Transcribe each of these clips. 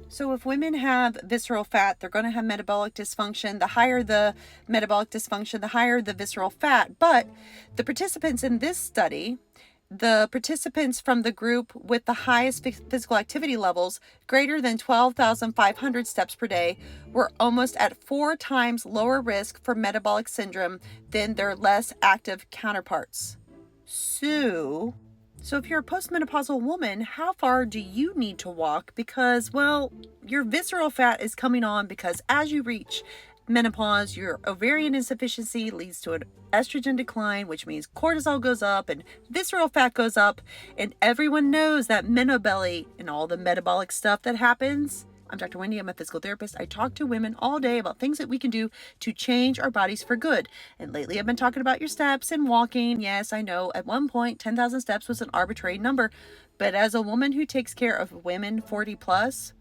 So if women have visceral fat, they're going to have metabolic dysfunction. The higher the metabolic dysfunction, the higher the visceral fat. But the participants in this study, the participants from the group with the highest physical activity levels, greater than 12,500 steps per day, were almost at 4 times lower risk for metabolic syndrome than their less active counterparts. So if you're a postmenopausal woman, how far do you need to walk? Because, well, your visceral fat is coming on because as you reach menopause, your ovarian insufficiency leads to an estrogen decline, which means cortisol goes up and visceral fat goes up. And everyone knows that menobelly and all the metabolic stuff that happens. I'm Dr. Wendy. I'm a physical therapist. I talk to women all day about things that we can do to change our bodies for good. And lately I've been talking about your steps and walking. Yes, I know at one point 10,000 steps was an arbitrary number, but as a woman who takes care of women 40 plus,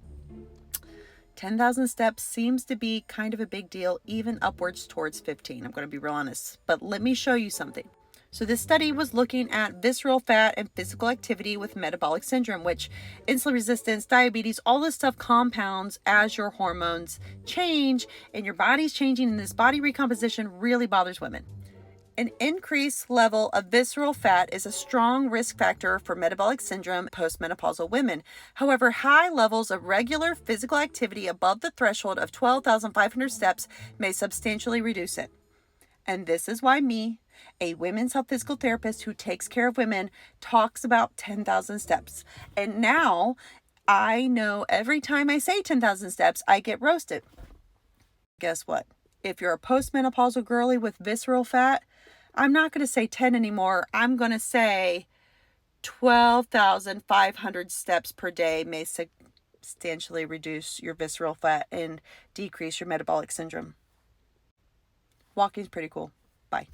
10,000 steps seems to be kind of a big deal, even upwards towards 15. I'm going to be real honest, but let me show you something. So this study was looking at visceral fat and physical activity with metabolic syndrome, which insulin resistance, diabetes, all this stuff compounds as your hormones change and your body's changing, and this body recomposition really bothers women. An increased level of visceral fat is a strong risk factor for metabolic syndrome in postmenopausal women. However, high levels of regular physical activity above the threshold of 12,500 steps may substantially reduce it. And this is why me, a women's health physical therapist who takes care of women, talks about 10,000 steps. And now I know every time I say 10,000 steps, I get roasted. Guess what? If you're a postmenopausal girly with visceral fat, I'm not going to say 10 anymore. I'm going to say 12,500 steps per day may substantially reduce your visceral fat and decrease your metabolic syndrome. Walking is pretty cool. Bye.